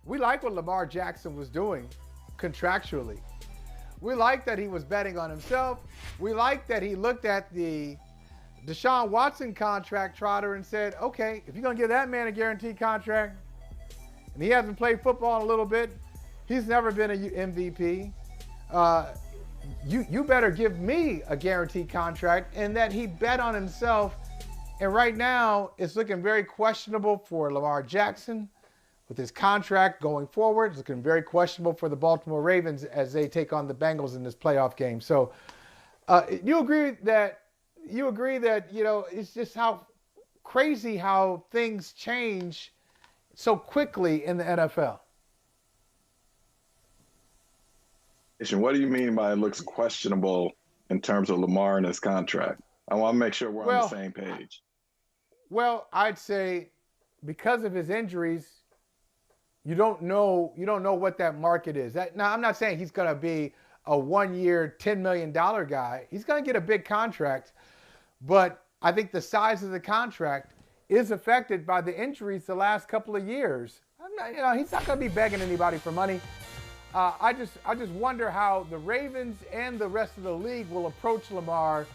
We like what Lamar Jackson was doing contractually. We like that he was betting on himself. We like that he looked at the Deshaun Watson contract, Trotter, and said, okay, if you're going to give that man a guaranteed contract, and he hasn't played football in a little bit, he's never been an MVP, you better give me a guaranteed contract, and that he bet on himself. And right now, it's looking very questionable for Lamar Jackson with his contract going forward. It's looking very questionable for the Baltimore Ravens as they take on the Bengals in this playoff game. So you agree that it's just how crazy how things change so quickly in the NFL. What do you mean by it looks questionable in terms of Lamar and his contract? I want to make sure we're on the same page. Well, I'd say because of his injuries, you don't know what that market is. Now, I'm not saying he's going to be a 1-year, $10 million guy. He's going to get a big contract, but I think the size of the contract is affected by the injuries the last couple of years. He's not going to be begging anybody for money. I just wonder how the Ravens and the rest of the league will approach Lamar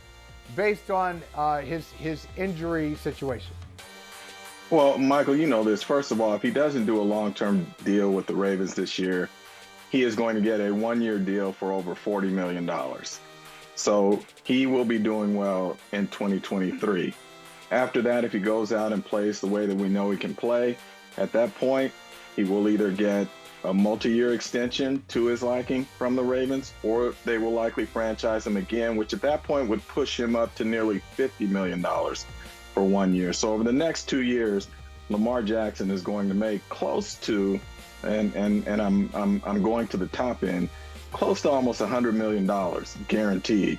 based on his injury situation. Well, Michael, you know this. First of all, if he doesn't do a long-term deal with the Ravens this year, he is going to get a 1-year deal for over $40 million. So he will be doing well in 2023. After that, if he goes out and plays the way that we know he can play, at that point, he will either get a multi-year extension to his liking from the Ravens, or they will likely franchise him again, which at that point would push him up to nearly $50 million for 1 year. So over the next 2 years, Lamar Jackson is going to make close to, and I'm going to the top end, close to almost $100 million guaranteed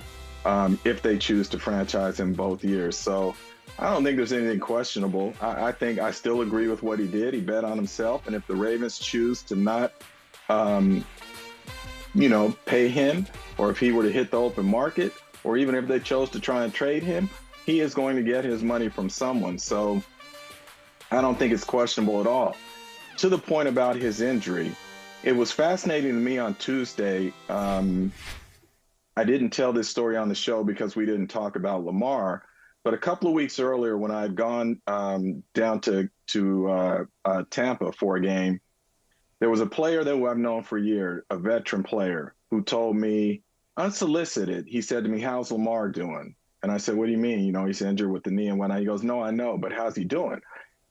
if they choose to franchise him both years. So I don't think there's anything questionable. I think I still agree with what he did. He bet on himself, and if the Ravens choose to not, pay him, or if he were to hit the open market, or even if they chose to try and trade him, he is going to get his money from someone. So I don't think it's questionable at all. To the point about his injury, it was fascinating to me on Tuesday. I didn't tell this story on the show because we didn't talk about Lamar, but a couple of weeks earlier when I had gone down to Tampa for a game, there was a player that I've known for years, a veteran player, who told me, unsolicited, he said to me, "How's Lamar doing?" And I said, "What do you mean? He's injured with the knee and whatnot." He goes, "No, I know, but how's he doing?"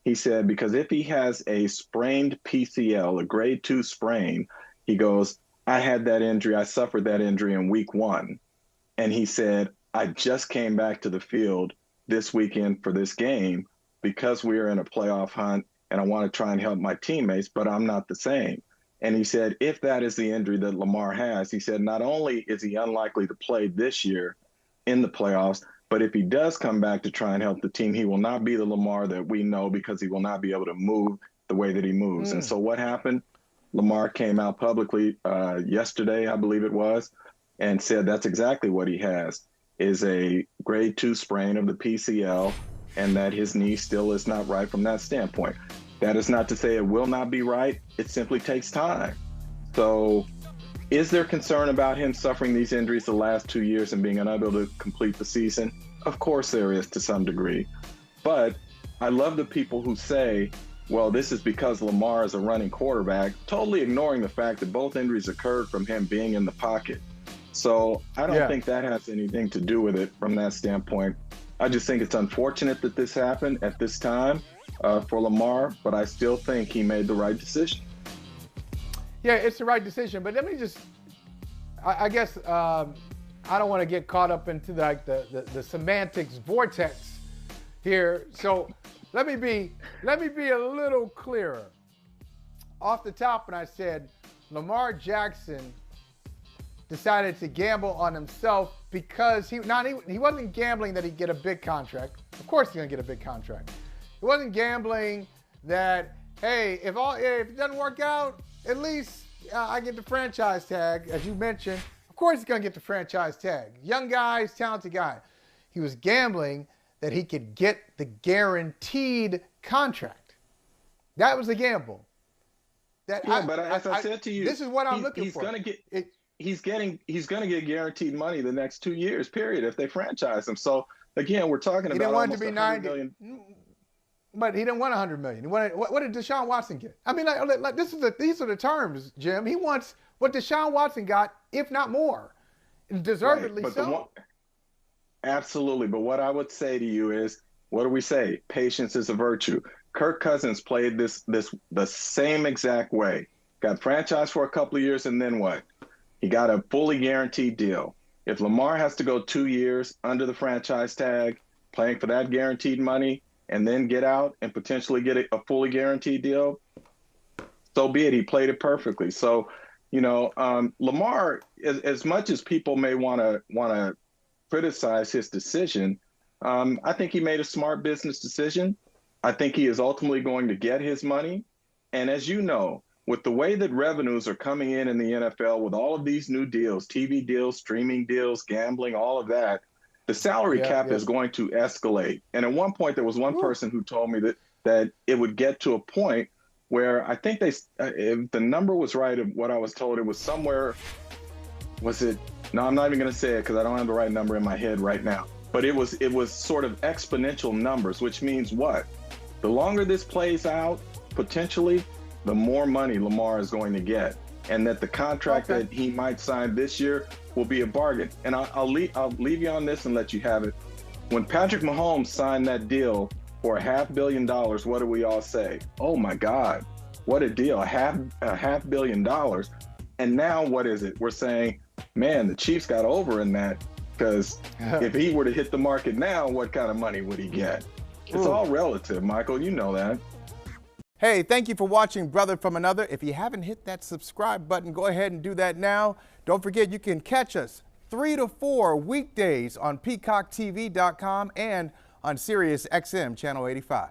He said, "Because if he has a sprained PCL, a grade 2 sprain," he goes, "I had that injury. I suffered that injury in week 1. And he said, I just came back to the field this weekend for this game because we are in a playoff hunt and I want to try and help my teammates, but I'm not the same." And he said, if that is the injury that Lamar has, he said, not only is he unlikely to play this year in the playoffs, but if he does come back to try and help the team, he will not be the Lamar that we know because he will not be able to move the way that he moves. And so what happened? Lamar came out publicly yesterday, I believe it was, and said that's exactly what he has, is a grade 2 sprain of the PCL, and that his knee still is not right from that standpoint. That is not to say it will not be right. It simply takes time. So is there concern about him suffering these injuries the last 2 years and being unable to complete the season? Of course there is, to some degree. But I love the people who say, well, this is because Lamar is a running quarterback, totally ignoring the fact that both injuries occurred from him being in the pocket. So I don't think that has anything to do with it from that standpoint. I just think it's unfortunate that this happened at this time for Lamar, but I still think he made the right decision. Yeah, it's the right decision. But let me just, I guess, I don't want to get caught up into the semantics vortex here. So let me be a little clearer. Off the top, when I said Lamar Jackson decided to gamble on himself because he wasn't gambling that he'd get a big contract. Of course he's going to get a big contract. He wasn't gambling that, hey, if it doesn't work out, at least I get the franchise tag, as you mentioned. Of course he's going to get the franchise tag. Young guy, talented guy. He was gambling that he could get the guaranteed contract. That was the gamble. But as I said to you, this is what I'm looking he's for. Gonna get, he's going to get guaranteed money the next 2 years, period, if they franchise him. So again, we're talking about almost $100 million. But he didn't want $100 million. What did Deshaun Watson get? I mean, like these are the terms, Jim. He wants what Deshaun Watson got, if not more, and deservedly so. Absolutely. But what I would say to you is, what do we say? Patience is a virtue. Kirk Cousins played the same exact way. Got franchised for a couple of years, and then what? He got a fully guaranteed deal. If Lamar has to go 2 years under the franchise tag, playing for that guaranteed money, and then get out and potentially get a fully guaranteed deal, so be it. He played it perfectly. So, Lamar, as much as people may want to criticize his decision, I think he made a smart business decision. I think he is ultimately going to get his money. And as you know, with the way that revenues are coming in the NFL, with all of these new deals, TV deals, streaming deals, gambling, all of that, the salary cap is going to escalate. And at one point, there was one person who told me that it would get to a point where I think if the number was right of what I was told, it was somewhere, no, I'm not even going to say it because I don't have the right number in my head right now. But it was sort of exponential numbers, which means what? The longer this plays out, potentially, the more money Lamar is going to get, and that the contract that he might sign this year will be a bargain. And I'll leave you on this and let you have it. When Patrick Mahomes signed that deal for $500 million, what do we all say? Oh my God, what a deal! $500 million. And now what is it? We're saying, man, the Chiefs got over in that, because if he were to hit the market now, what kind of money would he get? It's all relative, Michael. You know that. Hey, thank you for watching Brother from Another. If you haven't hit that subscribe button, go ahead and do that now. Don't forget, you can catch us 3 to 4 weekdays on PeacockTV.com and on Sirius XM Channel 85.